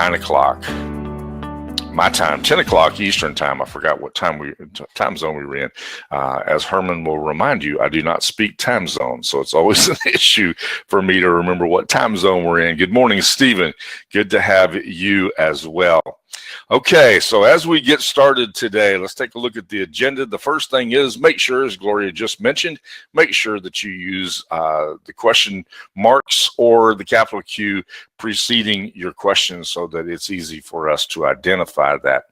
9 o'clock my time, 10 o'clock Eastern time. I forgot what time zone we were in. As Herman will remind you, I do not speak time zone, so it's always an issue for me to remember what time zone we're in. Good morning, Stephen. Good to have you as well. Okay, so as we get started today, let's take a look at the agenda. The first thing is make sure, as Gloria just mentioned, make sure that you use the question marks or the capital Q preceding your question so that it's easy for us to identify that.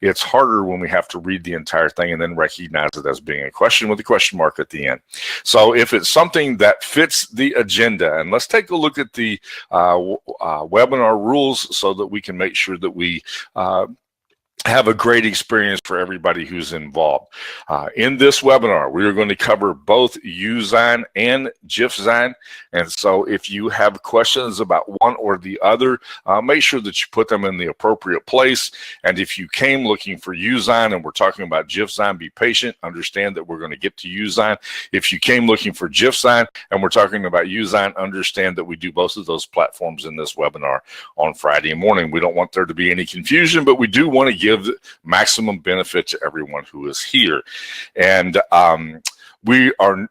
It's harder when we have to read the entire thing and then recognize it as being a question with a question mark at the end. So if it's something that fits the agenda, and let's take a look at the webinar rules so that we can make sure that we have a great experience for everybody who's involved. In this webinar, we are going to cover both UZine and GIFZine. And so if you have questions about one or the other, make sure that you put them in the appropriate place. And if you came looking for UZine and we're talking about GIFZine, be patient. Understand that we're going to get to UZine. If you came looking for GIFZine and we're talking about UZine, understand that we do both of those platforms in this webinar on Friday morning. We don't want there to be any confusion, but we do want to give maximum benefit to everyone who is here. And we are,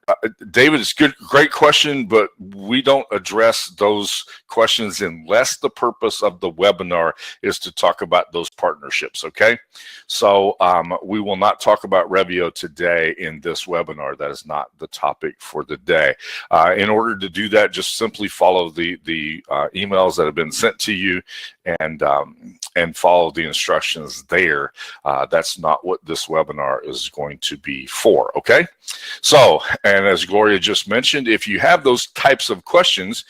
David, it's great question, but we don't address those questions unless the purpose of the webinar is to talk about those partnerships, okay? So we will not talk about Revio today in this webinar. That is not the topic for the day. In order to do that, just simply follow the emails that have been sent to you and follow the instructions there. That's not what this webinar is going to be for, okay? So, and as Gloria just mentioned, if you have those types of questions,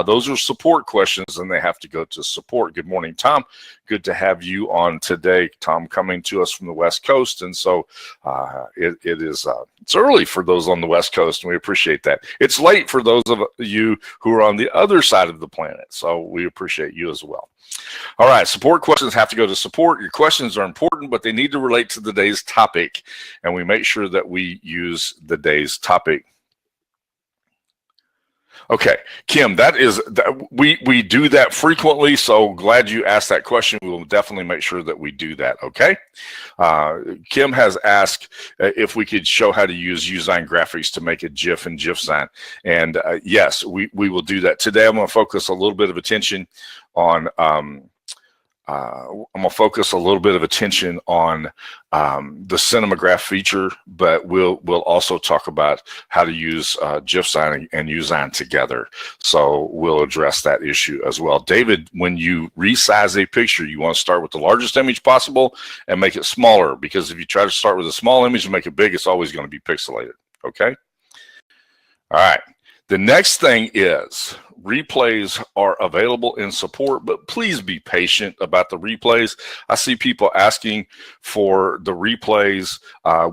those are support questions and they have to go to support. Good morning, Tom. Good to have you on today. Tom coming to us from the West Coast. And so it's early for those on the West Coast, and we appreciate that. It's late for those of you who are on the other side of the planet. So we appreciate you as well. All right, support questions have to go to support. Your questions are important, but they need to relate to the day's topic, and we make sure that we use the day's topic. Okay, Kim, we do that frequently, so glad you asked that question. We will definitely make sure that we do that, okay? Kim has asked if we could show how to use UZine graphics to make a GIF in GIFZine. And yes, we will do that. Today I'm gonna focus a little bit of attention on the Cinemagraph feature, but we'll also talk about how to use GIFZine and UZine together. So we'll address that issue as well. David, when you resize a picture, you want to start with the largest image possible and make it smaller, because if you try to start with a small image and make it big, it's always going to be pixelated, okay? All right. The next thing is replays are available in support, but please be patient about the replays. I see people asking for the replays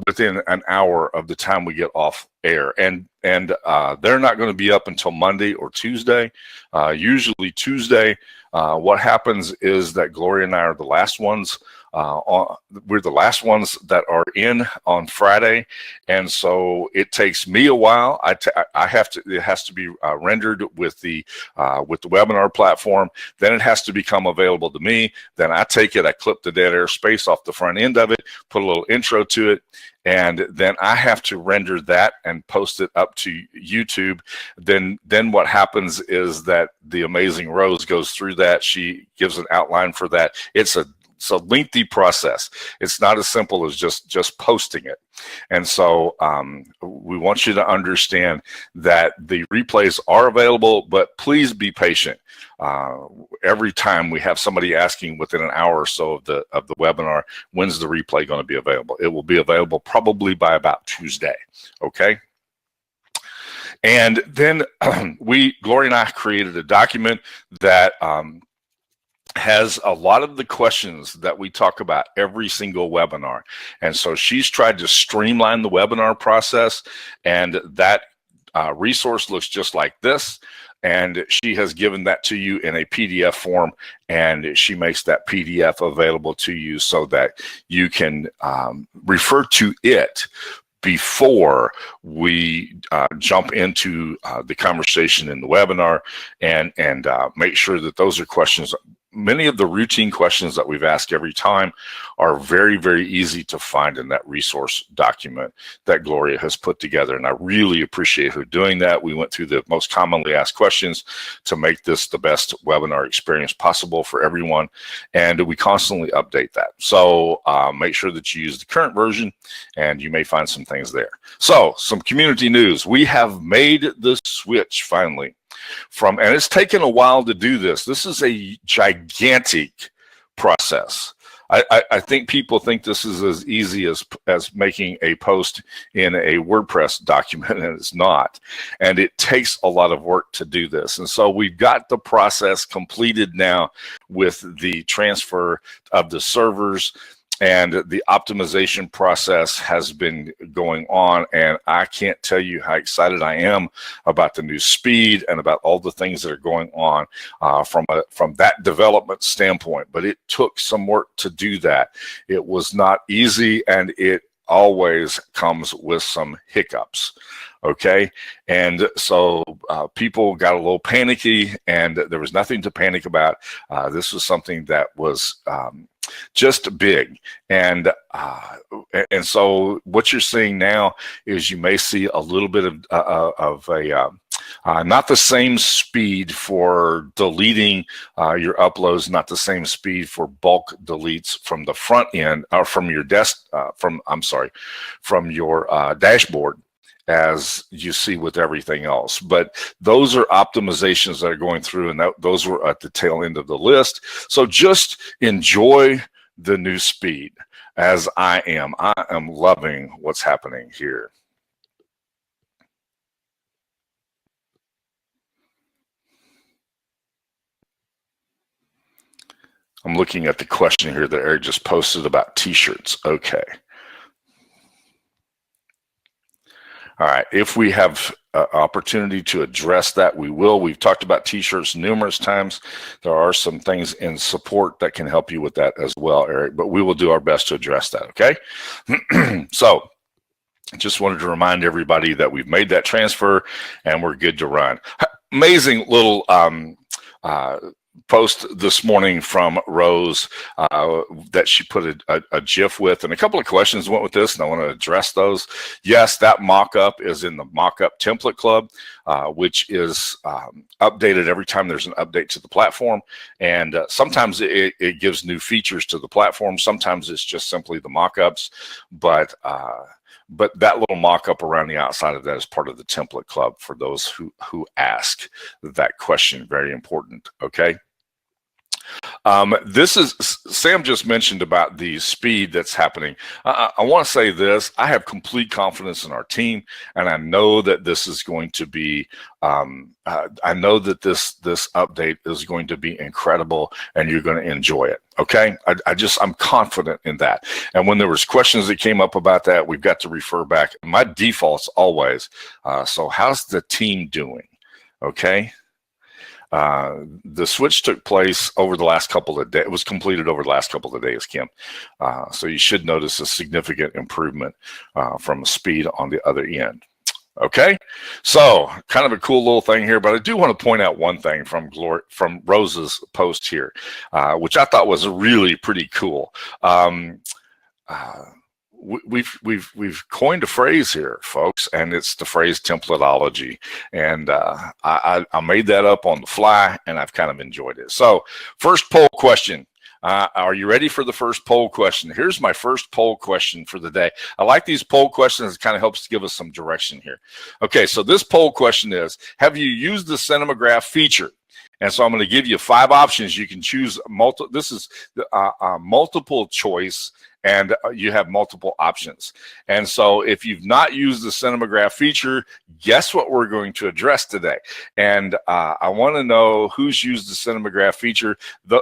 within an hour of the time we get off air, and they're not going to be up until Monday or Tuesday. Usually Tuesday. What happens is that Gloria and I are the last ones. We're the last ones that are in on Friday, and so it takes me a while. It has to be rendered with the webinar platform. Then it has to become available to me. Then I take it, I clip the dead air space off the front end of it, put a little intro to it, and then I have to render that and post it up to YouTube. Then what happens is that the amazing Rose goes through that. She gives an outline for that. It's a lengthy process. It's not as simple as just posting it. And so we want you to understand that the replays are available, but please be patient. Every time we have somebody asking within an hour or so of the webinar, when's the replay going to be available? It will be available probably by about Tuesday, okay? And then Gloria and I created a document that has a lot of the questions that we talk about every single webinar. And so she's tried to streamline the webinar process, and that resource looks just like this. And she has given that to you in a PDF form, and she makes that PDF available to you so that you can refer to it before we jump into the conversation in the webinar, and make sure that those are questions many of the routine questions that we've asked every time are very, very easy to find in that resource document that Gloria has put together. And I really appreciate her doing that. We went through the most commonly asked questions to make this the best webinar experience possible for everyone. And we constantly update that. So make sure that you use the current version and you may find some things there. So some community news. We have made the switch finally from, and it's taken a while to do this. This is a gigantic process. I think people think this is as easy as making a post in a WordPress document, and it's not. And it takes a lot of work to do this. And so we've got the process completed now with the transfer of the servers, and the optimization process has been going on, and I can't tell you how excited I am about the new speed and about all the things that are going on from that development standpoint. But it took some work to do that. It was not easy, and it always comes with some hiccups. Okay, and so people got a little panicky, and there was nothing to panic about. This was something that was just big, and so what you're seeing now is you may see a little bit of a not the same speed for deleting your uploads, not the same speed for bulk deletes from the front end or from your from your dashboard, as you see with everything else. But those are optimizations that are going through, and those were at the tail end of the list. So just enjoy the new speed, as I am. I am loving what's happening here. I'm looking at the question here that Eric just posted about t-shirts. Okay. All right, if we have an opportunity to address that, we will. We've talked about t-shirts numerous times. There are some things in support that can help you with that as well, Eric, but we will do our best to address that, okay? So just wanted to remind everybody that we've made that transfer and we're good to run. Amazing little post this morning from Rose that she put a GIF with, and a couple of questions went with this, and I want to address those. Yes, that mock-up is in the mock-up template club, which is updated every time there's an update to the platform, and sometimes it gives new features to the platform. Sometimes it's just simply the mock-ups, but that little mock-up around the outside of that is part of the template club for those who ask that question. Very important, okay? This is, Sam just mentioned about the speed that's happening. I want to say this: I have complete confidence in our team, and I know that this is going to be, I know that this update is going to be incredible, and you're going to enjoy it. Okay, I'm confident in that. And when there was questions that came up about that, we've got to refer back. My default's always, so how's the team doing? Okay. The switch took place over the last couple of days. It was completed over the last couple of days, Kim. So you should notice a significant improvement from speed on the other end. Okay, so kind of a cool little thing here, but I do want to point out one thing from Rose's post here, which I thought was really pretty cool. We've coined a phrase here, folks, and it's the phrase templateology. And I made that up on the fly, and I've kind of enjoyed it. So first poll question. Are you ready for the first poll question? Here's my first poll question for the day. I like these poll questions. It kind of helps to give us some direction here. Okay, so this poll question is, have you used the Cinemagraph feature? And so I'm going to give you 5 options. You can choose this is multiple choice, and you have multiple options. And so if you've not used the Cinemagraph feature, guess what we're going to address today? And I want to know who's used the Cinemagraph feature.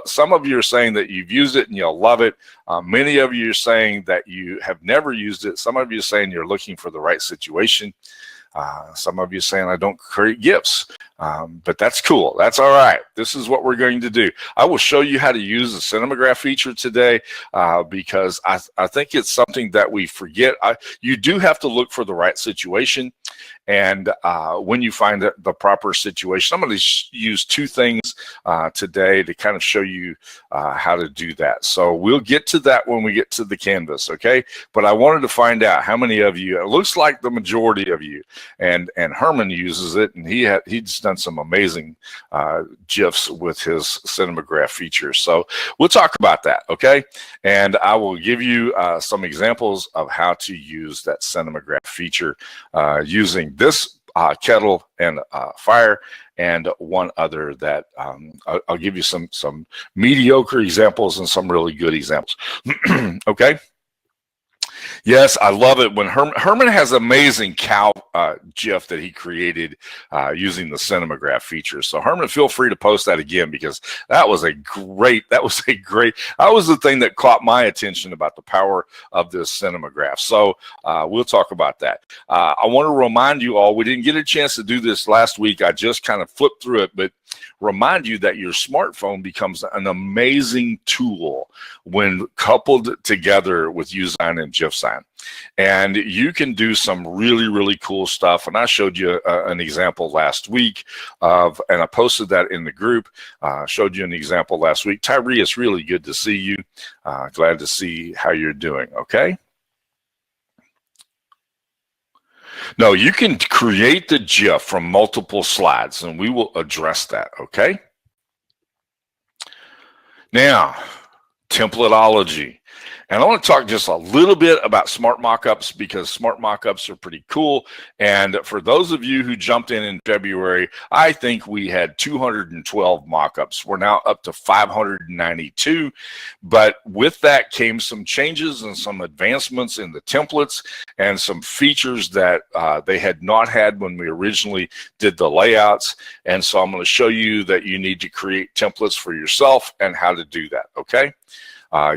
Some of you are saying that you've used it and you'll love it. Many of you are saying that you have never used it. Some of you are saying you're looking for the right situation. Some of you saying I don't create GIFs, but that's cool. That's all right. This is what we're going to do. I will show you how to use the Cinemagraph feature today because I think it's something that we forget. You do have to look for the right situation, And when you find the proper situation, I'm going to use two things today to kind of show you how to do that. So we'll get to that when we get to the Canvas, okay? But I wanted to find out how many of you, it looks like the majority of you, and Herman uses it, and he's done some amazing GIFs with his Cinemagraph features. So we'll talk about that, okay? And I will give you some examples of how to use that Cinemagraph feature using this kettle and fire, and one other that I'll give you some mediocre examples and some really good examples. Okay. Yes, I love it when Herman has amazing cow GIF that he created using the Cinemagraph feature. So Herman, feel free to post that again, because that was the thing that caught my attention about the power of this Cinemagraph. So we'll talk about that. I want to remind you all, we didn't get a chance to do this last week. I just kind of flipped through it, but remind you that your smartphone becomes an amazing tool when coupled together with Usign and GIFsign. And you can do some really, really cool stuff. And I showed you an example last week and I posted that in the group, showed you an example last week. Tyree, it's really good to see you. Glad to see how you're doing, okay? No, you can create the GIF from multiple slides, and we will address that, okay? Now, templateology. And I want to talk just a little bit about smart mockups, because smart mockups are pretty cool. And for those of you who jumped in February, I think we had 212 mockups. We're now up to 592. But with that came some changes and some advancements in the templates and some features that they had not had when we originally did the layouts. And so I'm going to show you that you need to create templates for yourself and how to do that, okay?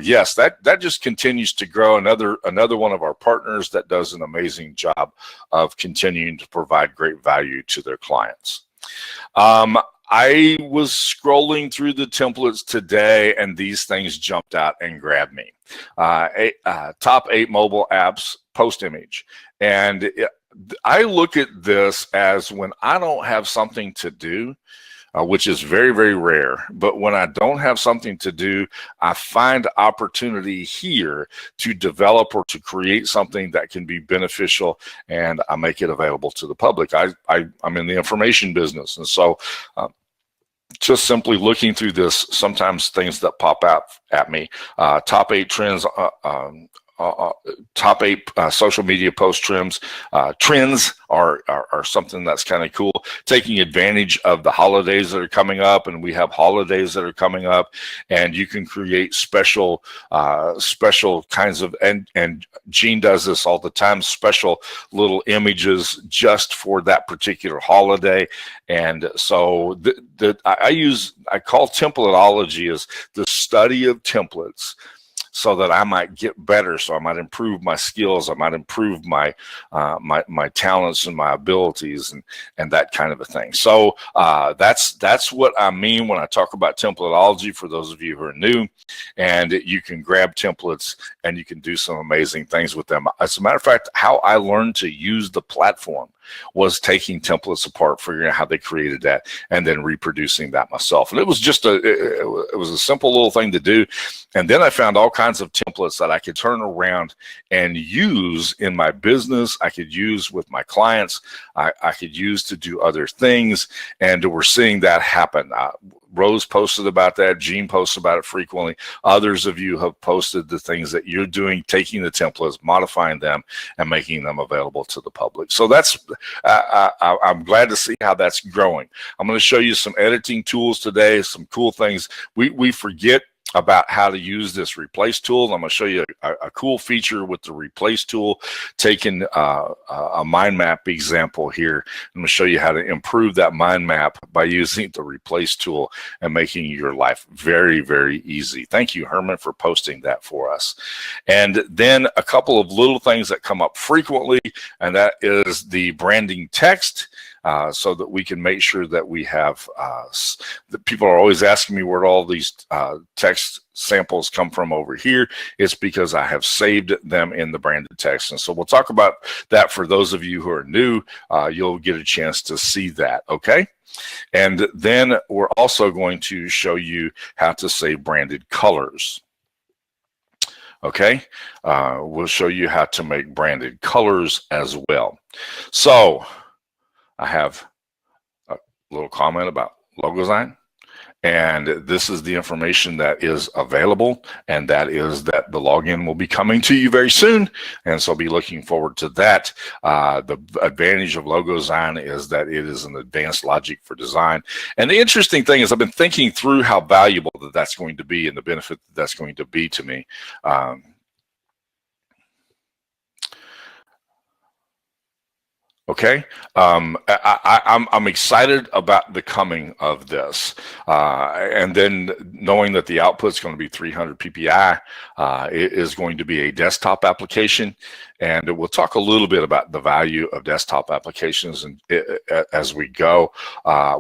Yes, that just continues to grow. Another one of our partners that does an amazing job of continuing to provide great value to their clients. I was scrolling through the templates today, and these things jumped out and grabbed me. Top 8 mobile apps post image. And I look at this as when I don't have something to do, which is very, very rare. But when I don't have something to do, I find opportunity here to develop or to create something that can be beneficial, and I make it available to the public. I'm in the information business, and so just simply looking through this, sometimes things that pop out at me. Top 8 trends, top 8 social media post trends. Trends are something that's kind of cool. Taking advantage of the holidays that are coming up, and we have holidays that are coming up, and you can create special kinds of, and Gene does this all the time, special little images just for that particular holiday. And so I call templateology as the study of templates, so that I might get better, so I might improve my skills, I might improve my my talents and my abilities, and that kind of a thing. So that's what I mean when I talk about templateology, for those of you who are new. And you can grab templates and you can do some amazing things with them. As a matter of fact, how I learned to use the platform was taking templates apart, figuring out how they created that, and then reproducing that myself. And it was just it was a simple little thing to do. And then I found all kinds of templates that I could turn around and use in my business. I could use with my clients. I could use to do other things. And we're seeing that happen. Rose posted about that. Gene posts about it frequently. Others of you have posted the things that you're doing, taking the templates, modifying them, and making them available to the public. So that's, I'm glad to see how that's growing. I'm going to show you some editing tools today, some cool things. We forget about how to use this replace tool. I'm going to show you a cool feature with the replace tool, taking a mind map example here. I'm going to show you how to improve that mind map by using the replace tool and making your life very, very easy. Thank you, Herman, for posting that for us. And then a couple of little things that come up frequently, and that is the branding text. so that we can make sure that we have, the people are always asking me where all these text samples come from over here. It's because I have saved them in the branded text. And so we'll talk about that. For those of you who are new, you'll get a chance to see that, okay? And then we're also going to show you how to save branded colors. Okay, we'll show you how to make branded colors as well. So I have a little comment about logo design. And this is the information that is available, and that is that the login will be coming to you very soon, and so be looking forward to that. The advantage of logo design is that it is an advanced logic for design. And the interesting thing is I've been thinking through how valuable that's going to be and the benefit that's going to be to me. Okay, I'm excited about the coming of this, and then knowing that the output is going to be 300 PPI. It is going to be a desktop application, and we'll talk a little bit about the value of desktop applications and as we go.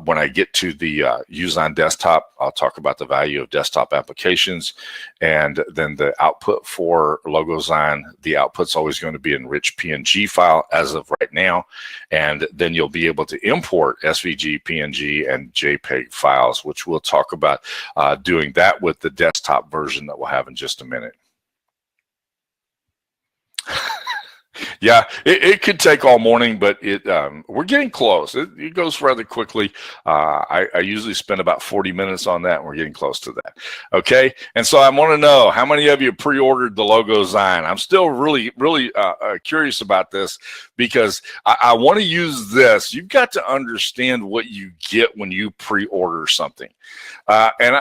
When I get to the Use on Desktop, I'll talk about the value of desktop applications, and then the output for logo design. The output's always going to be in rich PNG file as of right now. And then you'll be able to import SVG, PNG, and JPEG files, which we'll talk about doing that with the desktop version that we'll have in just a minute. Yeah, it could take all morning, but we're getting close. It goes rather quickly. I usually spend about 40 minutes on that, and we're getting close to that. Okay, and so I want to know how many of you pre-ordered the logo design. I'm still really curious about this, because I want to use this. You've got to understand what you get when you pre-order something, and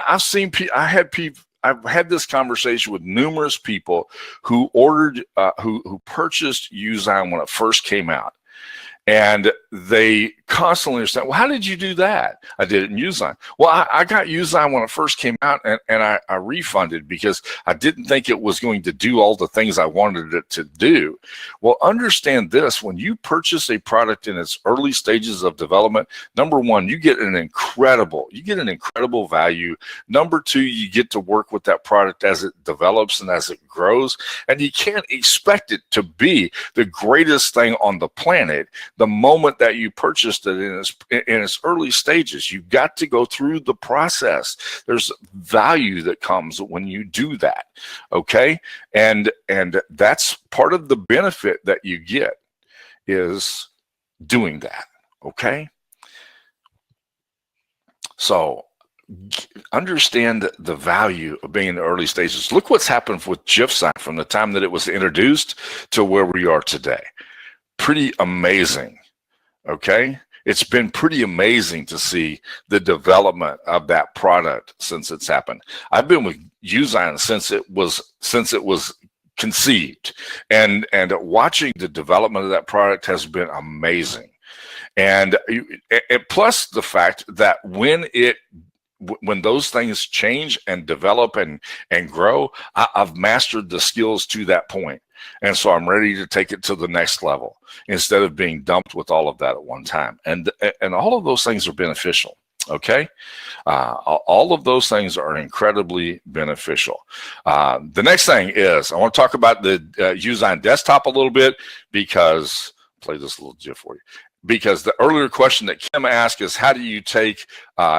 I've had this conversation with numerous people who ordered, who purchased Usign when it first came out. And they constantly understand, well, how did you do that? I did it in Usign. Well, I got Usign when it first came out, and I refunded because I didn't think it was going to do all the things I wanted it to do. Well, understand this: when you purchase a product in its early stages of development, number one, you get an incredible value. Number two, you get to work with that product as it develops and as it grows, and you can't expect it to be the greatest thing on the planet the moment that you purchased it in its early stages. You've got to go through the process. There's value that comes when you do that, okay? And that's part of the benefit that you get, is doing that, okay? So understand the value of being in the early stages. Look what's happened with GIF-Sign from the time that it was introduced to where we are today. Pretty amazing, okay? It's been pretty amazing to see the development of that product since it's happened. I've been with Usign since it was conceived, and watching the development of that product has been amazing. And plus the fact that when those things change and develop and grow, I've mastered the skills to that point. And so I'm ready to take it to the next level instead of being dumped with all of that at one time. And all of those things are beneficial, okay? All of those things are incredibly beneficial. The next thing is I want to talk about the Usign desktop a little bit, because I'll play this little GIF for you. Because the earlier question that Kim asked is, how do you take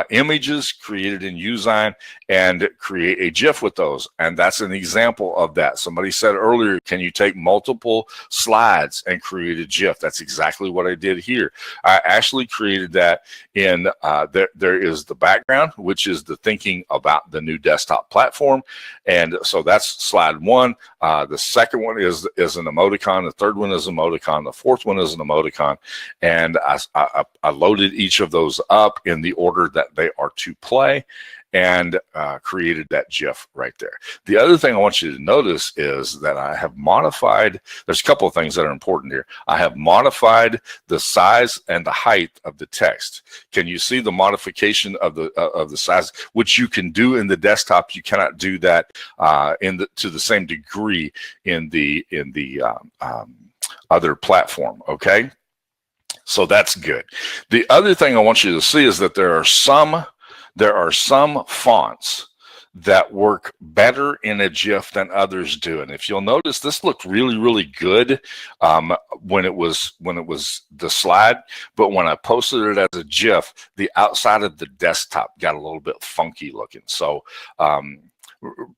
images created in Usign and create a GIF with those? And that's an example of that. Somebody said earlier, can you take multiple slides and create a GIF? That's exactly what I did here. I actually created that in, there is the background, which is the thinking about the new desktop platform. And so that's slide one. The second one is an emoticon. The third one is an emoticon. The fourth one is an emoticon. And I loaded each of those up in the order that they are to play, and created that GIF right there. The other thing I want you to notice is that I have modified, there's a couple of things that are important here. I have modified the size and the height of the text. Can you see the modification of the size, which you can do in the desktop? You cannot do that to the same degree in the other platform, okay? So that's good. The other thing I want you to see is that there are some fonts that work better in a GIF than others do. And if you'll notice, this looked really, really good when it was the slide, but when I posted it as a GIF, the outside of the desktop got a little bit funky looking. So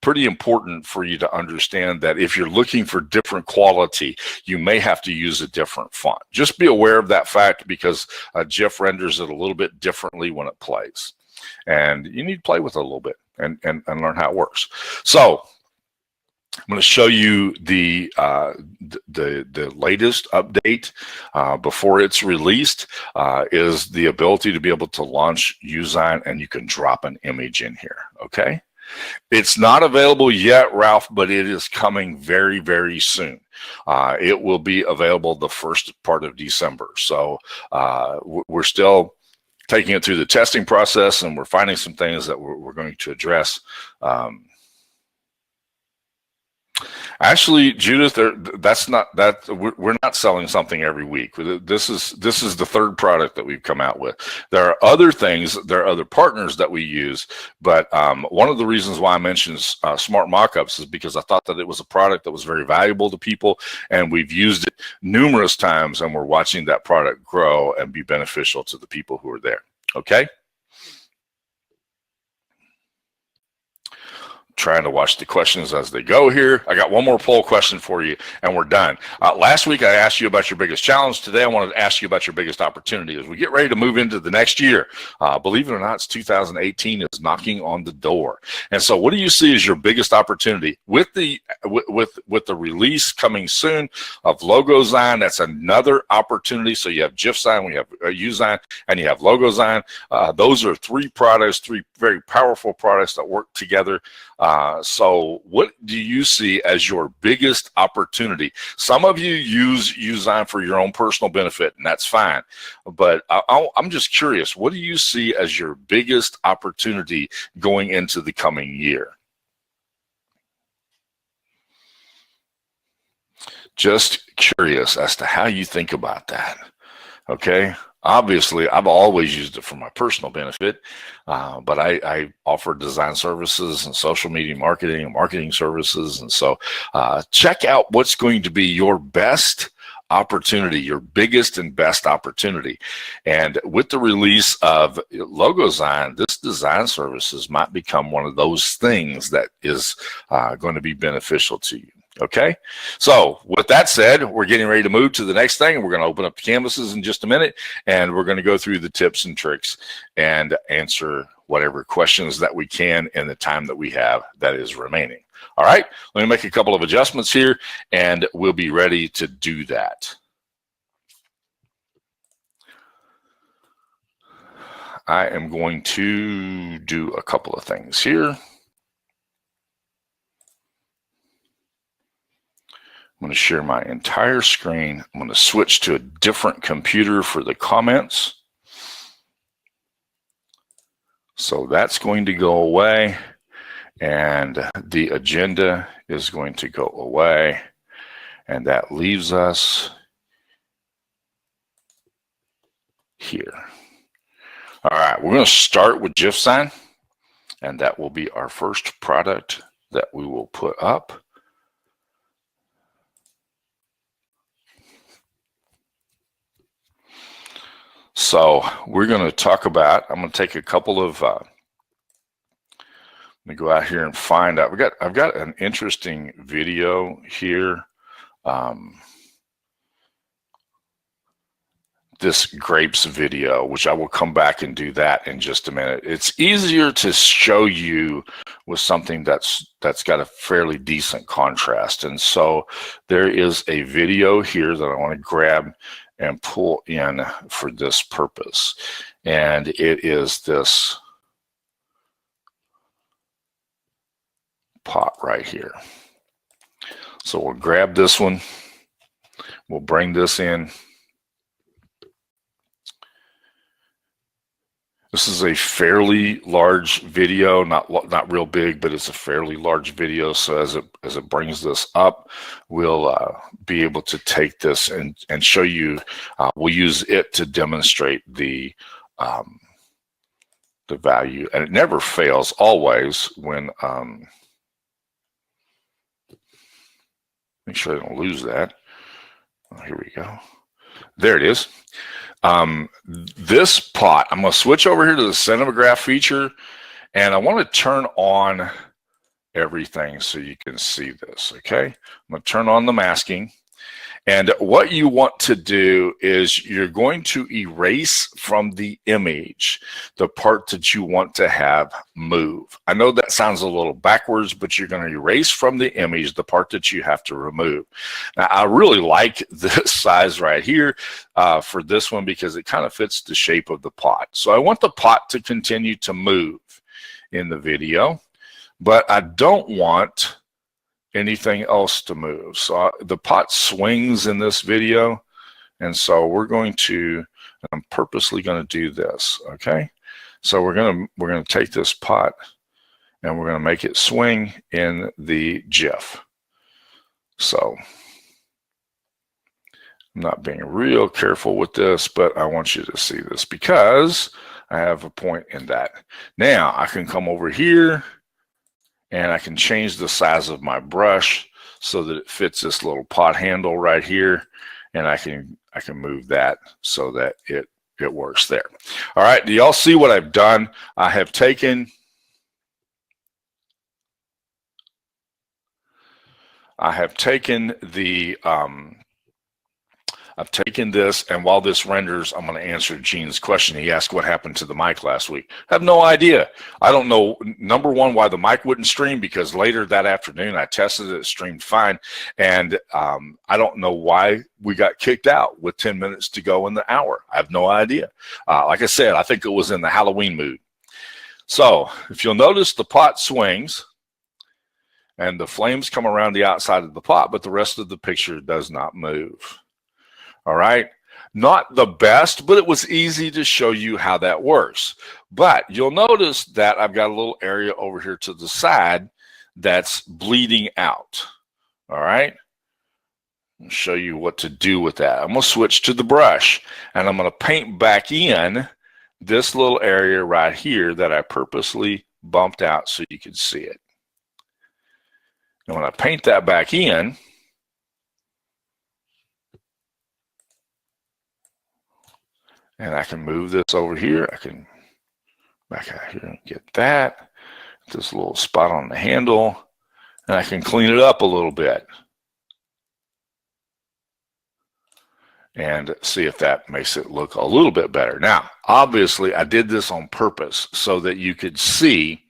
pretty important for you to understand that if you're looking for different quality, you may have to use a different font. Just be aware of that fact, because GIF renders it a little bit differently when it plays. And you need to play with it a little bit and learn how it works. So I'm going to show you the latest update before it's released is the ability to be able to launch Usign, and you can drop an image in here, okay? It's not available yet, Ralph, but it is coming very, very soon. It will be available the first part of December. So we're still taking it through the testing process, and we're finding some things that we're going to address. Actually, Judith, we're not selling something every week. This is the third product that we've come out with. There are other things, there are other partners that we use, but one of the reasons why I mentioned Smart Mockups is because I thought that it was a product that was very valuable to people, and we've used it numerous times, and we're watching that product grow and be beneficial to the people who are there. Okay? Trying to watch the questions as they go here. I got one more poll question for you, and we're done. Last week, I asked you about your biggest challenge. Today, I wanted to ask you about your biggest opportunity. As we get ready to move into the next year, believe it or not, it's 2018 is knocking on the door. And so what do you see as your biggest opportunity? With the release coming soon of LogoZine, that's another opportunity. So you have GIFZine, we have Usign, and you have LogoZine. Those are three products, three very powerful products that work together. So what do you see as your biggest opportunity? Some of you use Usign for your own personal benefit, and that's fine. But I'm just curious, what do you see as your biggest opportunity going into the coming year? Just curious as to how you think about that, okay? Obviously, I've always used it for my personal benefit, but I offer design services and social media marketing and marketing services. And so check out what's going to be your best opportunity, your biggest and best opportunity. And with the release of LogoZine, this design services might become one of those things that is going to be beneficial to you. Okay, so with that said, we're getting ready to move to the next thing, and we're going to open up the canvases in just a minute, and we're going to go through the tips and tricks and answer whatever questions that we can in the time that we have that is remaining. All right, let me make a couple of adjustments here, and we'll be ready to do that. I am going to do a couple of things here. I'm going to share my entire screen. I'm going to switch to a different computer for the comments. So that's going to go away, and the agenda is going to go away, and that leaves us here. All right, we're going to start with GIFZine, and that will be our first product that we will put up. So we're going to talk about, I'm going to take a couple of, let me go out here and find out. I've got an interesting video here. This grapes video, which I will come back and do that in just a minute. It's easier to show you with something that's got a fairly decent contrast. And so there is a video here that I want to grab and pull in for this purpose. And it is this pot right here. So we'll grab this one. We'll bring this in. This is a fairly large video, not real big, but it's a fairly large video. So as it brings this up, we'll be able to take this and show you. We'll use it to demonstrate the value, and it never fails. Always when make sure I don't lose that. Oh, here we go. There it is. This pot, I'm going to switch over here to the cinematograph feature, and I want to turn on everything so you can see this, okay? I'm going to turn on the masking, and what you want to do is you're going to erase from the image the part that you want to have move. I know that sounds a little backwards, but you're going to erase from the image the part that you have to remove. Now, I really like this size right here for this one because it kind of fits the shape of the pot. So I want the pot to continue to move in the video, but I don't want anything else to move. So the pot swings in this video, and so we're going to, I'm purposely going to do this, okay? So we're going to take this pot and we're going to make it swing in the GIF. So I'm not being real careful with this, but I want you to see this because I have a point in that. Now I can come over here and I can change the size of my brush so that it fits this little pot handle right here, and I can move that so that it works there. All right, do y'all see what I've done? I have taken the I've taken this, and while this renders, I'm going to answer Gene's question. He asked what happened to the mic last week. I have no idea. I don't know, number one, why the mic wouldn't stream, because later that afternoon I tested it, it streamed fine. And I don't know why we got kicked out with 10 minutes to go in the hour. I have no idea. Like I said, I think it was in the Halloween mood. So if you'll notice, the pot swings and the flames come around the outside of the pot, but the rest of the picture does not move. All right, not the best, but it was easy to show you how that works. But you'll notice that I've got a little area over here to the side that's bleeding out. All right, I'll show you what to do with that. I'm going to switch to the brush, and I'm going to paint back in this little area right here that I purposely bumped out so you can see it. And when I paint that back in, and I can move this over here. I can back out here and get that. This little spot on the handle. And I can clean it up a little bit. And see if that makes it look a little bit better. Now, obviously, I did this on purpose so that you could see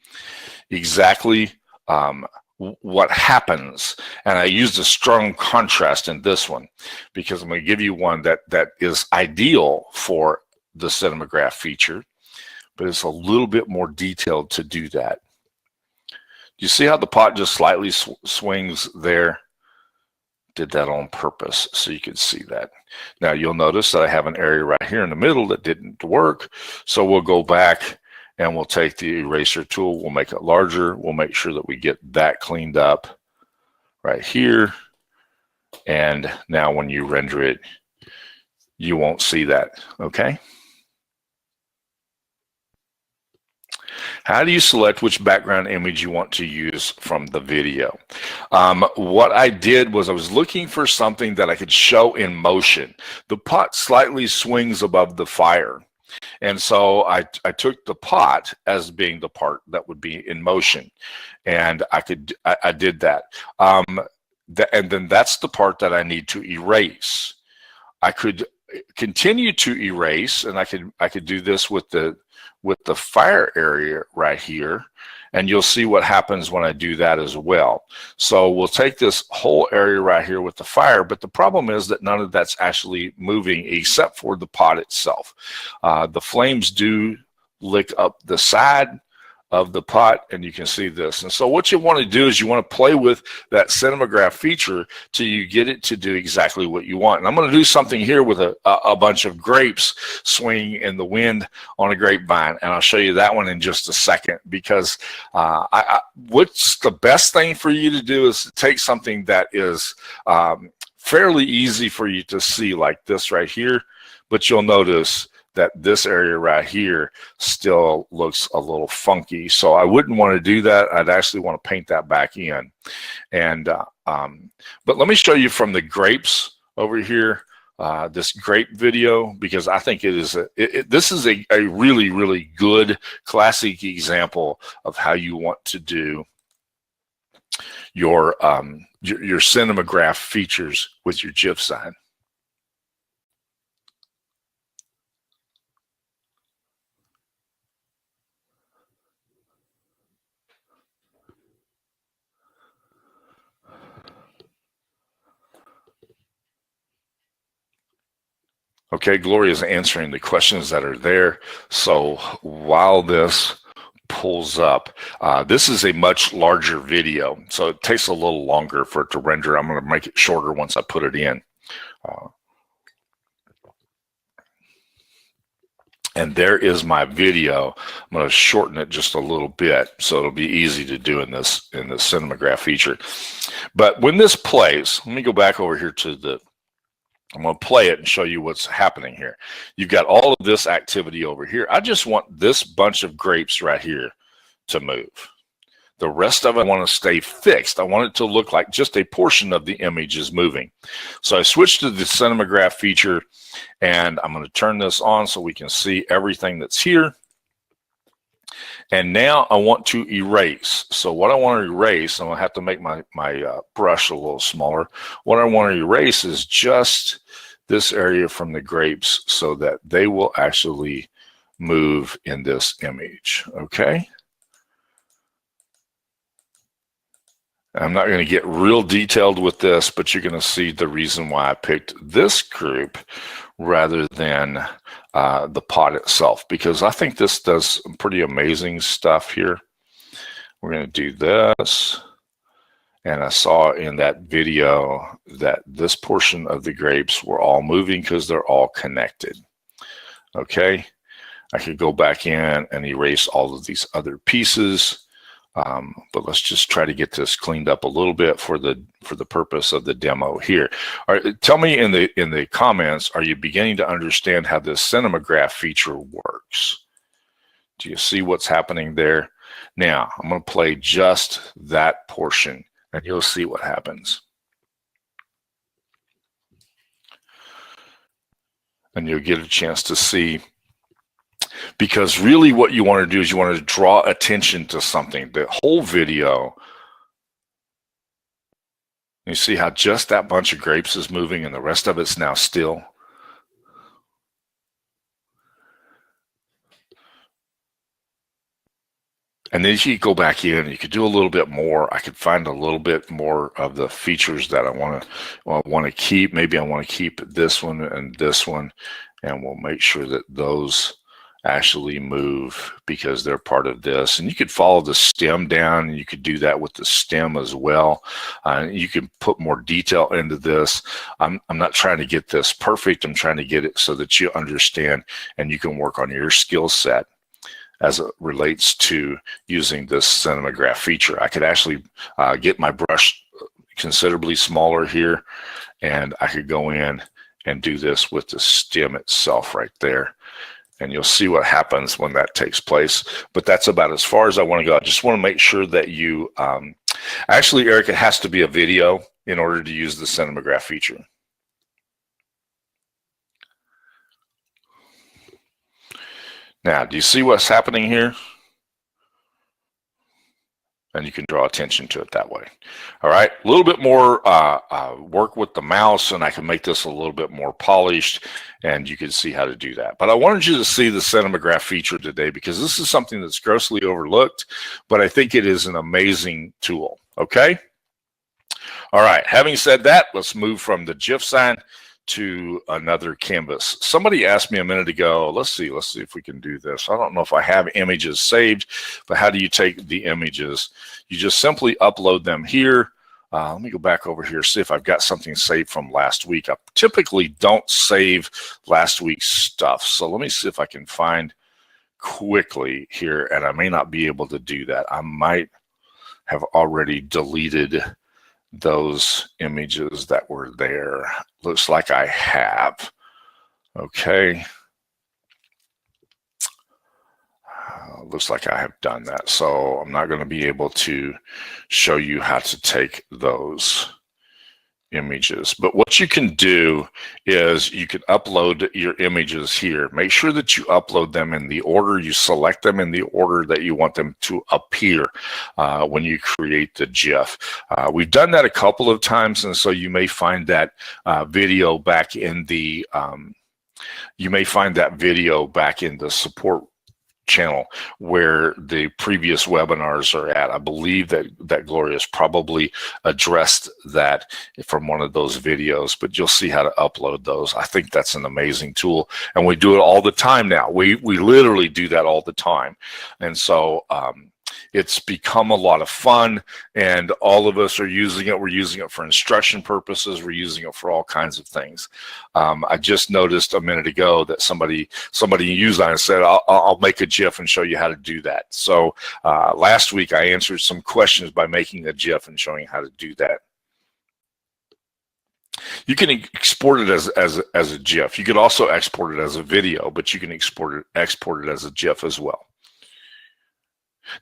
exactly what happens. And I used a strong contrast in this one because I'm going to give you one that is ideal for the cinematograph feature, but it's a little bit more detailed to do that. You see how the pot just slightly swings there? Did that on purpose so you could see that. Now you'll notice that I have an area right here in the middle that didn't work. So we'll go back and we'll take the eraser tool, we'll make it larger, we'll make sure that we get that cleaned up right here. And now when you render it, you won't see that, okay? How do you select which background image you want to use from the video? What I did was I was looking for something that I could show in motion. The pot slightly swings above the fire. And so I took the pot as being the part that would be in motion, and I did that. And then that's the part that I need to erase. I could continue to erase, and I could do this with the fire area right here, and you'll see what happens when I do that as well. So we'll take this whole area right here with the fire, but the problem is that none of that's actually moving except for the pot itself. The flames do lick up the side of the pot, and you can see this. And so what you want to do is you want to play with that cinematograph feature till you get it to do exactly what you want. And I'm going to do something here with a bunch of grapes swinging in the wind on a grapevine, and I'll show you that one in just a second, because what's the best thing for you to do is to take something that is fairly easy for you to see, like this right here, but you'll notice that this area right here still looks a little funky. So I wouldn't want to do that. I'd actually want to paint that back in. And but let me show you from the grapes over here, this grape video, because I think it is this is a really, really good classic example of how you want to do your cinematograph features with your GIF sign. Okay, Gloria is answering the questions that are there. So while this pulls up, this is a much larger video, so it takes a little longer for it to render. I'm going to make it shorter once I put it in. And there is my video. I'm going to shorten it just a little bit so it'll be easy to do in this cinematograph feature. But when this plays, let me go back over here to I'm going to play it and show you what's happening here. You've got all of this activity over here. I just want this bunch of grapes right here to move. The rest of it I want to stay fixed. I want it to look like just a portion of the image is moving. So I switched to the cinematograph feature, and I'm going to turn this on so we can see everything that's here. And now I want to erase. So what I want to erase, I'm going to have to make my brush a little smaller. What I want to erase is just this area from the grapes so that they will actually move in this image, okay? I'm not going to get real detailed with this, but you're going to see the reason why I picked this group rather than the pot itself, because I think this does some pretty amazing stuff here. We're going to do this. And I saw in that video that this portion of the grapes were all moving because they're all connected. Okay. I could go back in and erase all of these other pieces. But let's just try to get this cleaned up a little bit for the purpose of the demo here. All right, tell me in the comments, are you beginning to understand how this cinematograph feature works? Do you see what's happening there? Now, I'm going to play just that portion, and you'll see what happens. And you'll get a chance to see, because really what you want to do is you want to draw attention to something. The whole video, you see how just that bunch of grapes is moving and the rest of it's now still. And then you go back in, you could do a little bit more. I could find a little bit more of the features that I want to keep. Maybe I want to keep this one and this one, and we'll make sure that those actually move because they're part of this. And you could follow the stem down, and you could do that with the stem as well. You can put more detail into this. I'm not trying to get this perfect. I'm trying to get it so that you understand and you can work on your skill set as it relates to using this cinematograph feature. I could actually get my brush considerably smaller here, and I could go in and do this with the stem itself right there. And you'll see what happens when that takes place. But that's about as far as I want to go. I just want to make sure that you, actually, Eric, it has to be a video in order to use the cinematograph feature. Now, do you see what's happening here? And you can draw attention to it that way. All right, a little bit more work with the mouse, and I can make this a little bit more polished, and you can see how to do that. But I wanted you to see the cinematograph feature today because this is something that's grossly overlooked, but I think it is an amazing tool, okay? All right, having said that, let's move from the GIF sign to another canvas. Somebody asked me a minute ago, let's see if we can do this. I don't know if I have images saved, but how do you take the images? You just simply upload them here. Let me go back over here, see if I've got something saved from last week. I typically don't save last week's stuff. So let me see if I can find quickly here, and I may not be able to do that. I might have already deleted those images that were there. Looks like I have. Okay. Looks like I have done that. So I'm not going to be able to show you how to take those images. But what you can do is you can upload your images here. Make sure that you upload them in the order, you select them in the order that you want them to appear when you create the GIF. We've done that a couple of times, and so you may find that video back in the support channel where the previous webinars are at. I believe that Gloria's probably addressed that from one of those videos, but you'll see how to upload those. I think that's an amazing tool, and we do it all the time now. We literally do that all the time, and so it's become a lot of fun, and all of us are using it. We're using it for instruction purposes. We're using it for all kinds of things. I just noticed a minute ago that somebody used it and said, I'll make a GIF and show you how to do that. So last week I answered some questions by making a GIF and showing how to do that. You can export it as a GIF. You could also export it as a video, but you can export it as a GIF as well.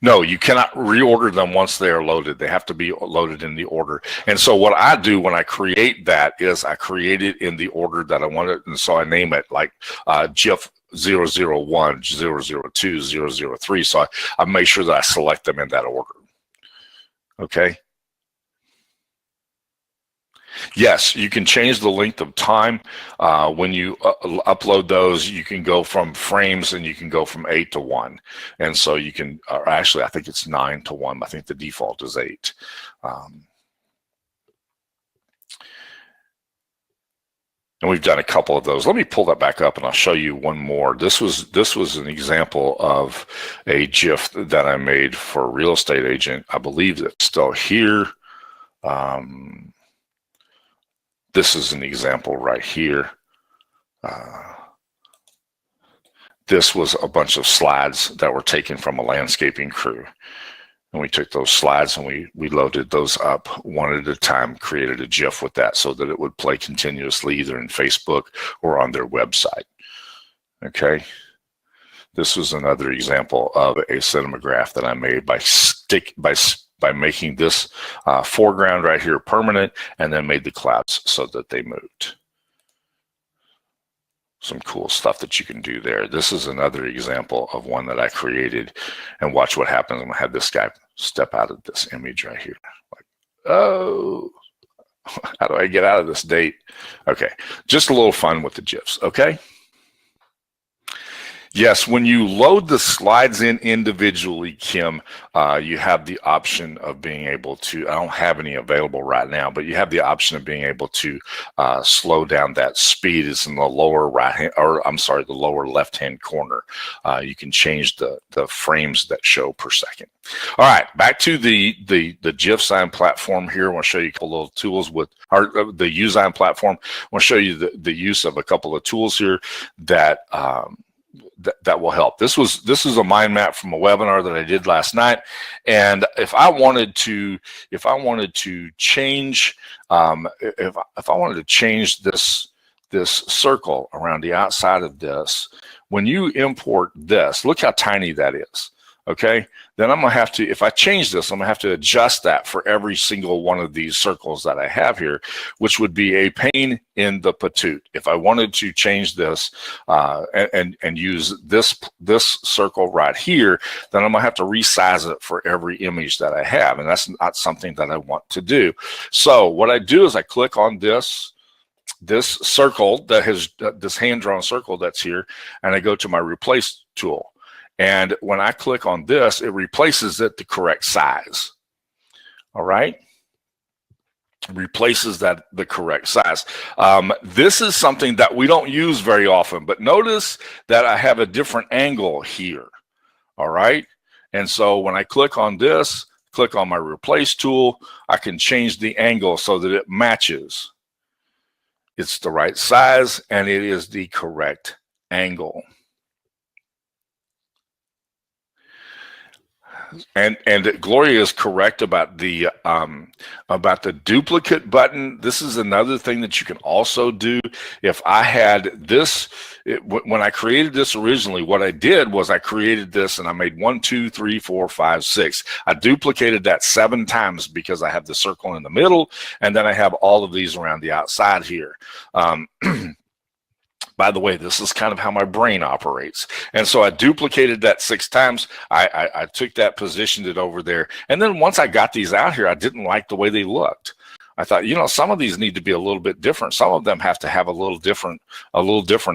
No, you cannot reorder them once they are loaded. They have to be loaded in the order. And so what I do when I create that is I create it in the order that I want it. And so I name it like GIF 001, 002, 003. So I make sure that I select them in that order. Okay. Yes, you can change the length of time. When you upload those, you can go from frames and you can go from 8 to 1. And so you can, actually, I think it's 9 to 1. I think the default is 8. And we've done a couple of those. Let me pull that back up and I'll show you one more. This was an example of a GIF that I made for a real estate agent. I believe it's still here. This is an example right here. This was a bunch of slides that were taken from a landscaping crew. And we took those slides and we loaded those up one at a time, created a GIF with that so that it would play continuously either in Facebook or on their website. Okay. This was another example of a cinematograph that I made by making this foreground right here permanent and then made the clouds so that they moved. Some cool stuff that you can do there. This is another example of one that I created, and watch what happens when I have this guy step out of this image right here. Like, oh, how do I get out of this date? Okay, just a little fun with the GIFs, okay? Yes, when you load the slides in individually, Kim, you have the option of being able to, I don't have any available right now, but you have the option of being able to slow down that speed. It's in the lower right hand, or I'm sorry, the lower left hand corner. You can change the frames that show per second. All right, back to the GIFsign platform here. I want to show you a couple little tools with the Usign platform. I want to show you the use of a couple of tools here that that will help. This is a mind map from a webinar that I did last night, and if I wanted to change this circle around the outside of this, when you import this, look how tiny that is. Okay, then I'm gonna have to, if I change this, I'm gonna have to adjust that for every single one of these circles that I have here, which would be a pain in the patoot. If I wanted to change this and use this circle right here, then I'm gonna have to resize it for every image that I have, and that's not something that I want to do. So what I do is I click on this circle that has this hand-drawn circle that's here, and I go to my replace tool. And when I click on this, it replaces it the correct size. All right. replaces that the correct size. This is something that we don't use very often, but notice that I have a different angle here. All right. And so when I click on this, click on my replace tool, I can change the angle so that it matches. It's the right size and it is the correct angle. And Gloria is correct about the duplicate button. This is another thing that you can also do. If I had this, when I created this originally, what I did was I created this and I made 1, 2, 3, 4, 5, 6. I duplicated that 7 times because I have the circle in the middle, and then I have all of these around the outside here. By the way, this is kind of how my brain operates. And so I duplicated that 6 times. I took that, positioned it over there. And then once I got these out here, I didn't like the way they looked. I thought, you know, some of these need to be a little bit different. Some of them have to have a little different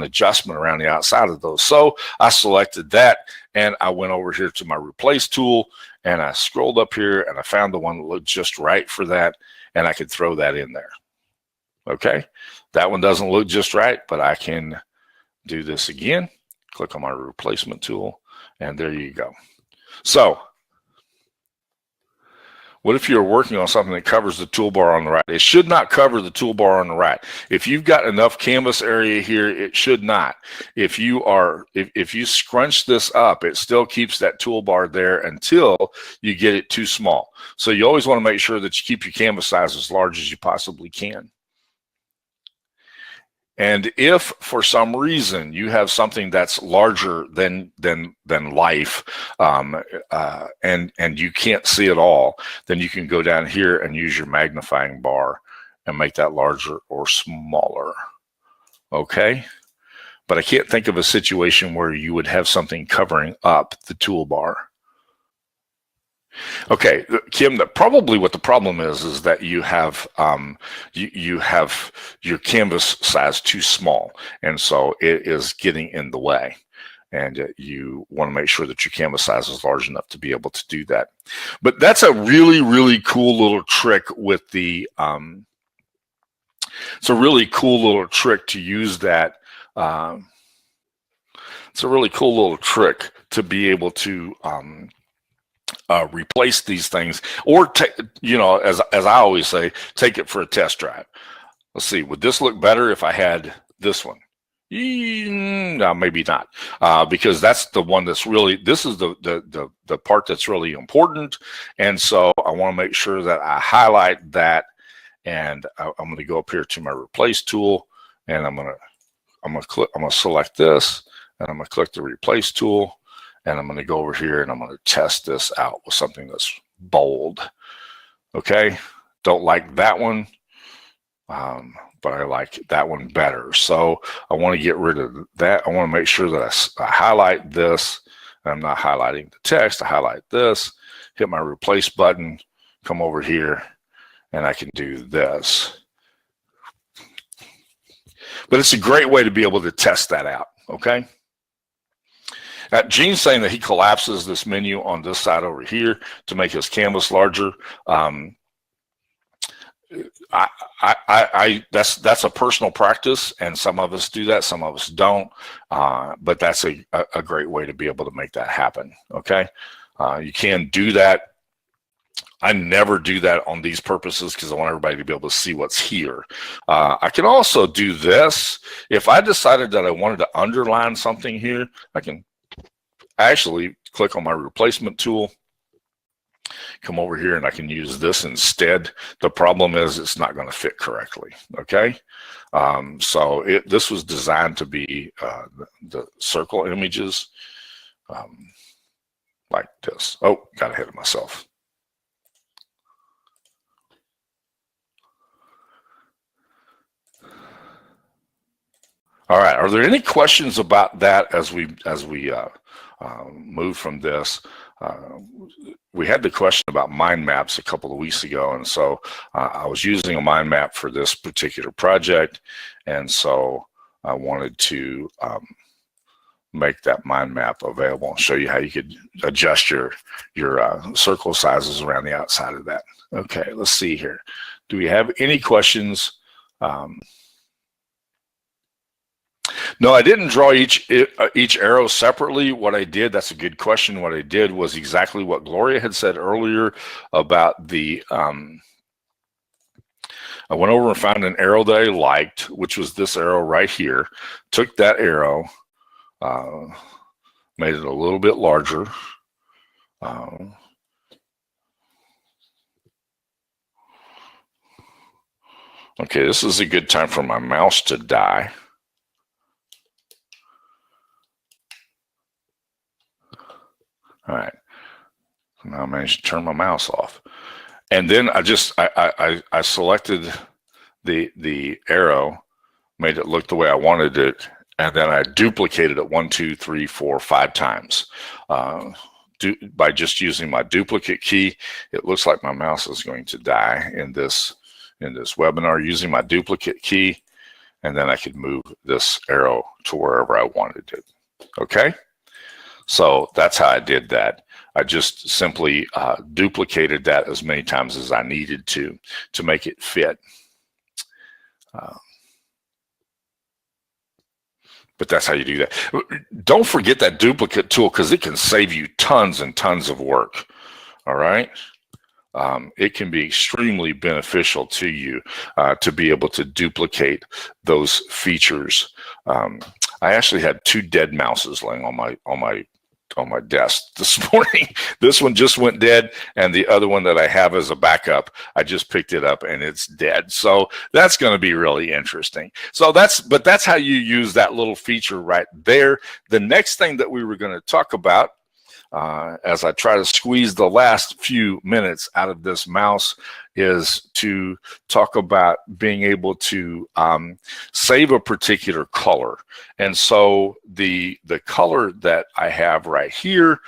adjustment around the outside of those. So I selected that and I went over here to my replace tool and I scrolled up here and I found the one that looked just right for that. And I could throw that in there. Okay, that one doesn't look just right, but I can do this again. Click on my replacement tool, and there you go. So, what if you're working on something that covers the toolbar on the right? It should not cover the toolbar on the right. If you've got enough canvas area here, it should not. If you scrunch this up, it still keeps that toolbar there until you get it too small. So you always want to make sure that you keep your canvas size as large as you possibly can. And if for some reason you have something that's larger than life, and you can't see it all, then you can go down here and use your magnifying bar and make that larger or smaller. Okay, but I can't think of a situation where you would have something covering up the toolbar. Okay, Kim, probably what the problem is that you have you have your canvas size too small, and so it is getting in the way. And you want to make sure that your canvas size is large enough to be able to do that. But that's a really, really cool little trick with the. It's a really cool little trick to use that. It's a really cool little trick to be able to. Replace these things, or you know, as I always say, take it for a test drive. Let's see, would this look better if I had this one? No, maybe not, because that's the one that's really, this is the part that's really important, and so I want to make sure that I highlight that, and I'm going to go up here to my replace tool, and I'm going to select this, and I'm going to click the replace tool. And I'm going to go over here and I'm going to test this out with something that's bold. Okay, don't like that one, but I like that one better. So I want to get rid of that. I want to make sure that I highlight this. And I'm not highlighting the text. I highlight this, hit my replace button, come over here, and I can do this. But it's a great way to be able to test that out. Okay. Gene's saying that he collapses this menu on this side over here to make his canvas larger. That's a personal practice, and some of us do that, some of us don't. But that's a great way to be able to make that happen. Okay, you can do that. I never do that on these purposes because I want everybody to be able to see what's here. I can also do this. If I decided that I wanted to underline something here, I can actually click on my replacement tool, come over here, and I can use this instead. The problem is it's not going to fit correctly. Okay, so this was designed to be the circle images like this. Oh, got ahead of myself. All right, are there any questions about that as we move from this? We had the question about mind maps a couple of weeks ago, and so I was using a mind map for this particular project, and so I wanted to make that mind map available and show you how you could adjust your circle sizes around the outside of that. Okay, let's see here. Do we have any questions? No, I didn't draw each arrow separately. What I did, that's a good question. What I did was exactly what Gloria had said earlier about the, I went over and found an arrow that I liked, which was this arrow right here. Took that arrow, made it a little bit larger. Okay, this is a good time for my mouse to die. All right, now I managed to turn my mouse off. And then I selected the arrow, made it look the way I wanted it, and then I duplicated it 1, 2, 3, 4, 5 times. By just using my duplicate key, it looks like my mouse is going to die in this webinar. Using my duplicate key, and then I could move this arrow to wherever I wanted it. Okay, so that's how I did that. I just simply duplicated that as many times as I needed to make it fit. But that's how you do that. Don't forget that duplicate tool, because it can save you tons and tons of work. All right. It can be extremely beneficial to you to be able to duplicate those features. I actually had 2 dead mouses laying on my desk this morning. This one just went dead, and the other one that I have as a backup, I just picked it up and it's dead. So that's going to be really interesting. So that's how you use that little feature right there. The next thing that we were going to talk about, as I try to squeeze the last few minutes out of this mouse, is to talk about being able to save a particular color. And so the color that I have right here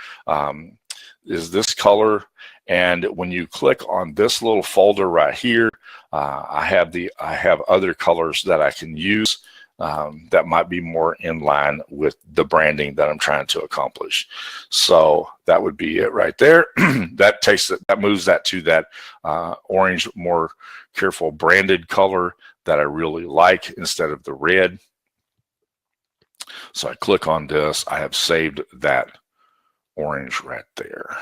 is this color. And when you click on this little folder right here, I have other colors that I can use that might be more in line with the branding that I'm trying to accomplish. So that would be it right there. that moves that to that orange, more careful branded color that I really like instead of the red. So I click on this. I have saved that orange right there.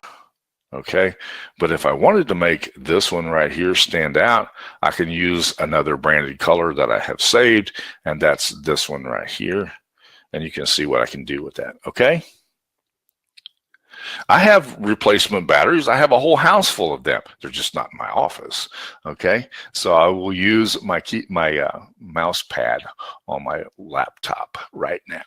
Okay, but if I wanted to make this one right here stand out, I can use another branded color that I have saved, and that's this one right here. And you can see what I can do with that. Okay, I have replacement batteries. I have a whole house full of them. They're just not in my office. Okay, so I will use my mouse pad on my laptop right now.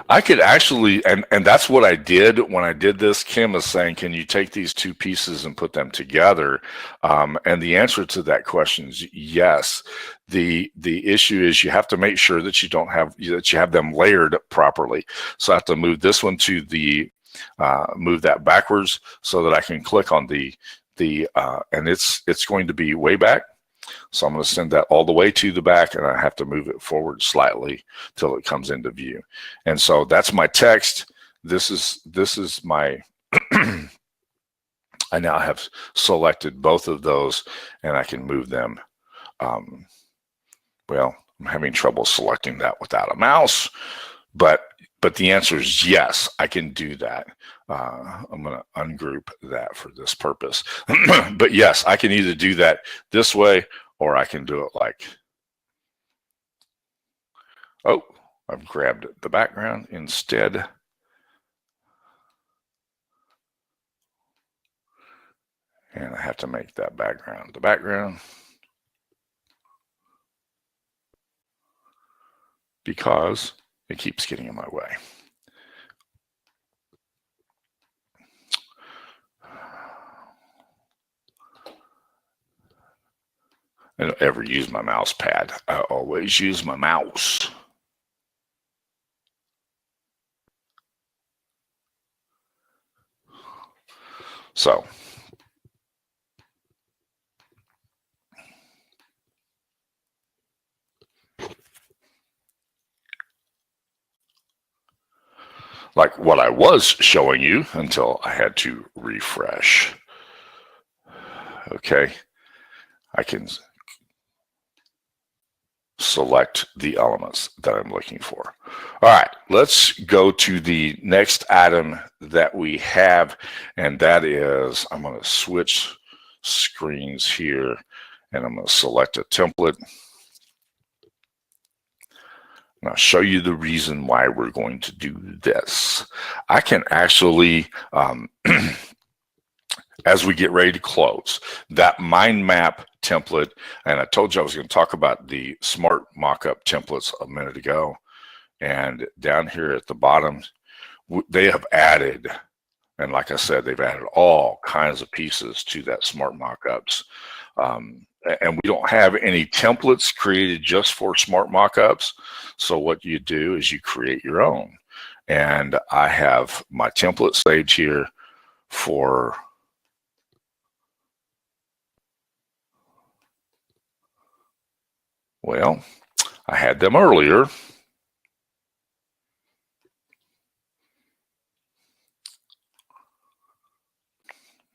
I could actually, and that's what I did when I did this. Kim is saying, can you take these 2 pieces and put them together? And the answer to that question is yes. The issue is you have to make sure that you have them layered properly. So I have to move this one to move that backwards so that I can click on and it's going to be way back. So I'm going to send that all the way to the back, and I have to move it forward slightly till it comes into view. And so that's my text. This is my, I now have selected both of those, and I can move them. Well, I'm having trouble selecting that without a mouse, but the answer is yes, I can do that. I'm going to ungroup that for this purpose. But yes, I can either do that this way, or I can do it like, oh, I've grabbed the background instead. And I have to make that background the background, because it keeps getting in my way. I don't ever use my mouse pad. I always use my mouse. So like what I was showing you until I had to refresh. Okay, I can select the elements that I'm looking for. All right, let's go to the next item that we have, and that is, I'm going to switch screens here, and I'm going to select a template. And I'll show you the reason why we're going to do this. I can actually, as we get ready to close, that mind map template, and I told you I was going to talk about the smart mockup templates a minute ago, and down here at the bottom, they have added, and like I said, they've added all kinds of pieces to that smart mockups. And we don't have any templates created just for smart mockups. So what you do is you create your own. And I have my template saved here for well, I had them earlier.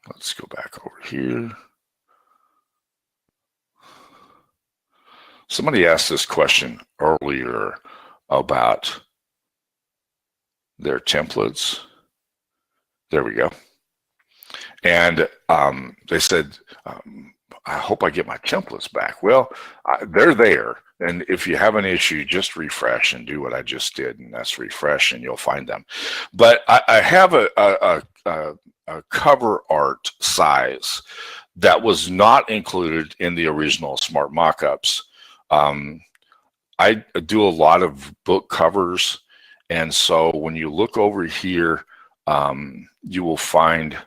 Let's go back over here. Somebody asked this question earlier about their templates. There we go. And they said, I hope I get my templates back. Well, they're there. And if you have an issue, just refresh and do what I just did, and that's refresh, and you'll find them. But I have a cover art size that was not included in the original smart mockups. I do a lot of book covers, and so when you look over here, you will find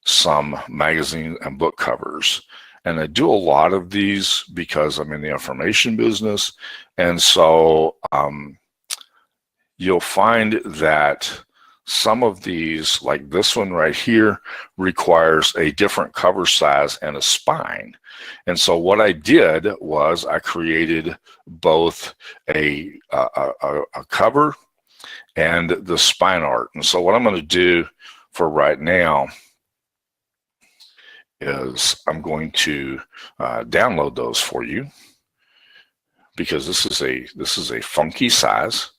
some magazine and book covers. And I do a lot of these because I'm in the information business. And so you'll find that some of these, like this one right here, requires a different cover size and a spine. And so what I did was I created both a cover and the spine art. And so what I'm going to do for right now is I'm going to download those for you, because this is a funky size.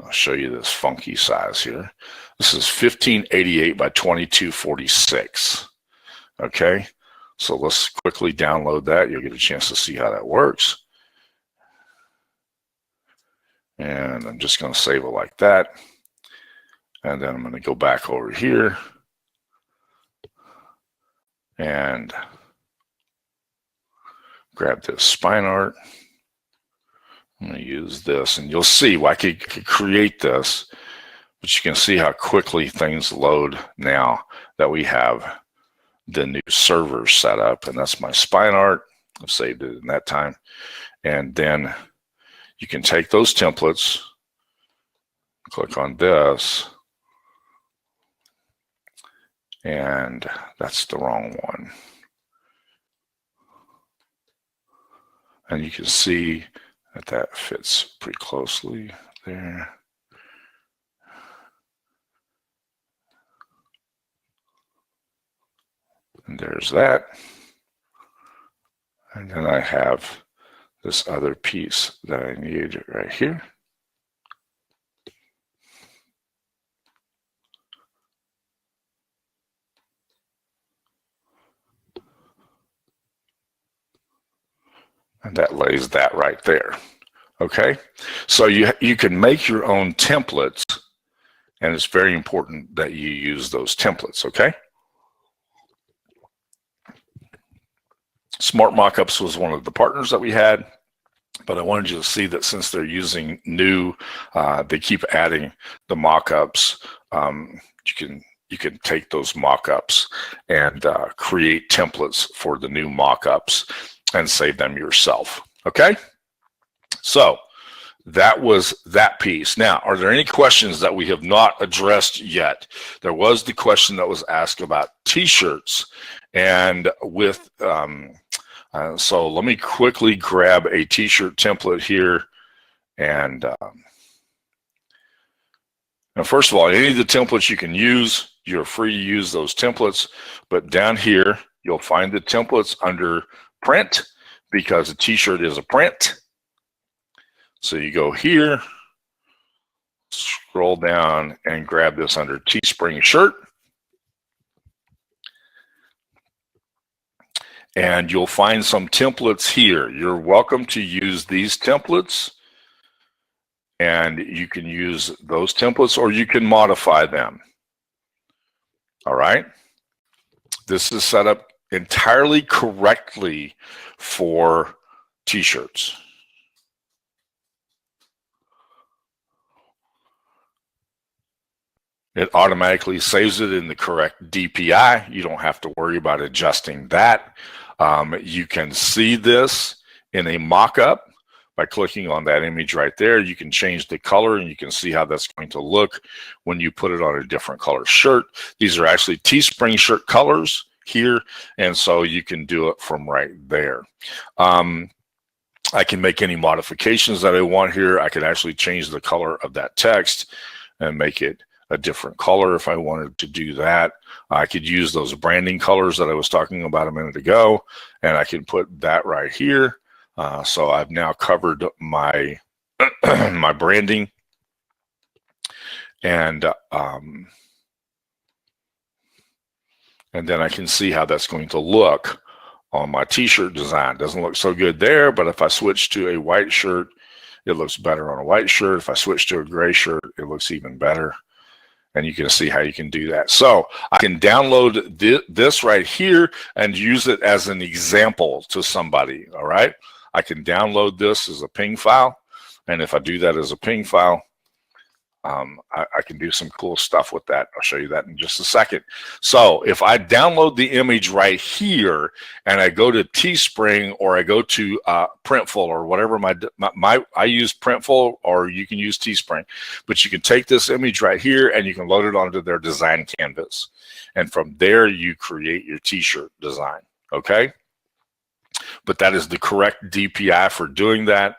I'll show you this funky size here. This is 1588 by 2246. Okay, so let's quickly download that. You'll get a chance to see how that works. And I'm just going to save it like that. And then I'm going to go back over here and grab this spine art. I'm going to use this, and you'll see I could create this, but you can see how quickly things load now that we have the new server set up. And that's my spine art. I've saved it in that time. And then you can take those templates, click on this, and that's the wrong one. And you can see that that fits pretty closely there. And there's that. And then I have this other piece that I need right here. And that lays that right there. Okay, so you can make your own templates, and it's very important that you use those templates. Okay, Smart Mockups was one of the partners that we had, but I wanted you to see that since they're using new, they keep adding the mockups. You can take those mockups and create templates for the new mockups and save them yourself. Okay, so that was that piece. Now, are there any questions that we have not addressed yet? There was the question that was asked about t-shirts, and with so let me quickly grab a t-shirt template here, and Now, first of all, any of the templates you can use, you're free to use those templates, but down here, you'll find the templates under print because a t-shirt is a print. So you go here, scroll down and grab this under Teespring shirt. And you'll find some templates here. You're welcome to use these templates, and you can use those templates or you can modify them. All right. This is set up entirely correctly for t-shirts. It automatically saves it in the correct DPI. You don't have to worry about adjusting that. You can see this in a mock-up by clicking on that image right there. You can change the color and you can see how that's going to look when you put it on a different color shirt. These are actually Teespring shirt colors here, and so you can do it from right there. I can make any modifications that I want here. I can actually change the color of that text and make it a different color if I wanted to do that. I could use those branding colors that I was talking about a minute ago, and I can put that right here. So I've now covered my my branding, and then I can see how that's going to look on my t-shirt design. Doesn't look so good there, but if I switch to a white shirt, it looks better on a white shirt. If I switch to a gray shirt, it looks even better. And you can see how you can do that. So I can download this right here and use it as an example to somebody, all right? I can download this as a PNG file. And if I do that as a PNG file, I can do some cool stuff with that. I'll show you that in just a second. So if I download the image right here and I go to Teespring or I go to Printful or whatever I use Printful, or you can use Teespring, but you can take this image right here and you can load it onto their design canvas. And from there, you create your t-shirt design, okay? But that is the correct DPI for doing that.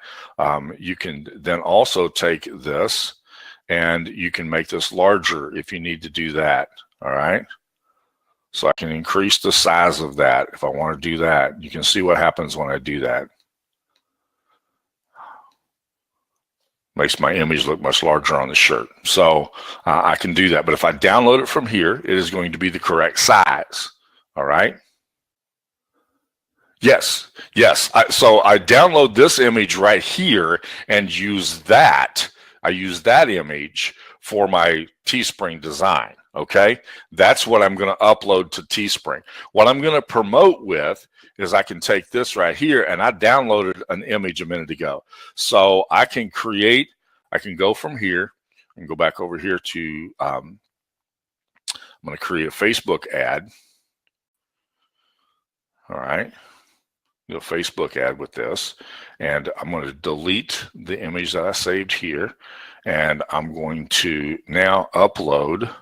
You can then also take this and you can make this larger if you need to do that, all right? So I can increase the size of that if I want to do that. You can see what happens when I do that. Makes my image look much larger on the shirt. So I can do that. But if I download it from here, it is going to be the correct size, all right? Yes, yes. So I download this image right here and use that. I use that image for my Teespring design, okay? That's what I'm going to upload to Teespring. What I'm going to promote with is I can take this right here, and I downloaded an image a minute ago. So I can go from here and go back over here to, I'm going to create a Facebook ad, all right? A Facebook ad with this, and I'm going to delete the image that I saved here, and I'm going to now upload,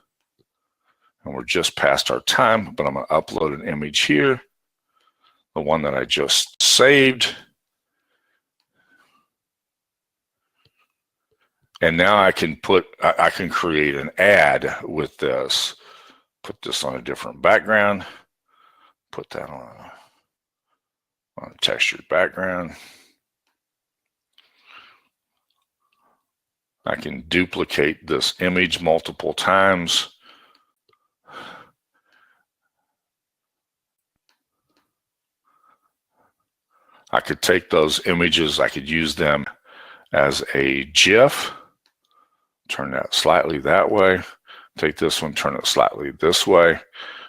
and we're just past our time, but I'm going to upload an image here, the one that I just saved, and now I can create an ad with this, put this on a different background, put that on a textured background. I can duplicate this image multiple times. I could take those images, I could use them as a GIF, turn that slightly that way, take this one, turn it slightly this way,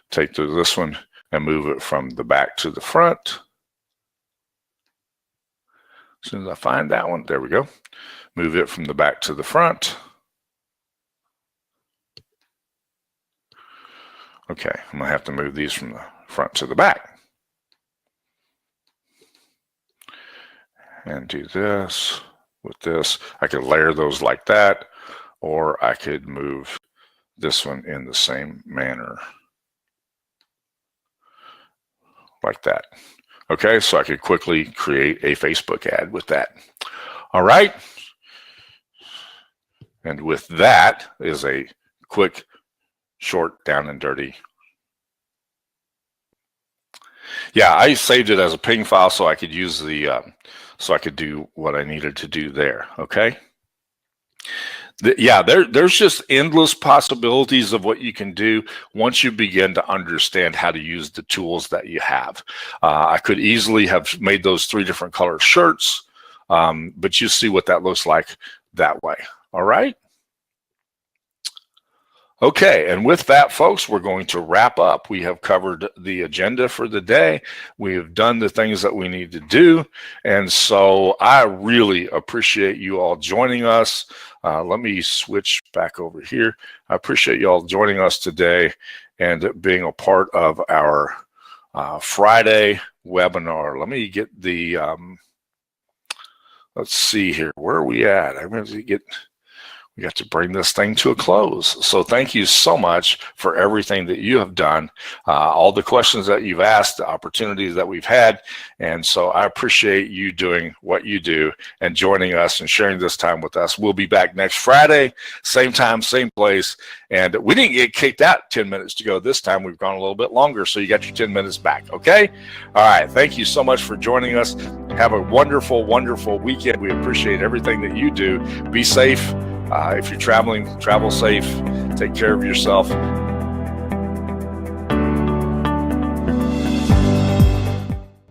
take this one and move it from the back to the front. As soon as I find that one, there we go. Move it from the back to the front. Okay, I'm gonna have to move these from the front to the back. And do this with this. I could layer those like that, or I could move this one in the same manner. Like that. Okay, so I could quickly create a Facebook ad with that. All right. And with that is a quick, short, down and dirty. Yeah, I saved it as a ping file so I could use the, so I could do what I needed to do there, okay? Yeah, there's just endless possibilities of what you can do once you begin to understand how to use the tools that you have. I could easily have made those 3 different color shirts, but you see what that looks like that way, all right? Okay, and with that, folks, we're going to wrap up. We have covered the agenda for the day. We have done the things that we need to do. And so I really appreciate you all joining us. Let me switch back over here. I appreciate you all joining us today and being a part of our Friday webinar. Let me get the, let's see here. Where are we at? I'm going to get... We got to bring this thing to a close. So thank you so much for everything that you have done, all the questions that you've asked, the opportunities that we've had. And so I appreciate you doing what you do and joining us and sharing this time with us. We'll be back next Friday, same time, same place. And we didn't get kicked out 10 minutes to go this time. We've gone a little bit longer, so you got your 10 minutes back, okay? All right, thank you so much for joining us. Have a wonderful, wonderful weekend. We appreciate everything that you do. Be safe. If you're traveling, travel safe, take care of yourself,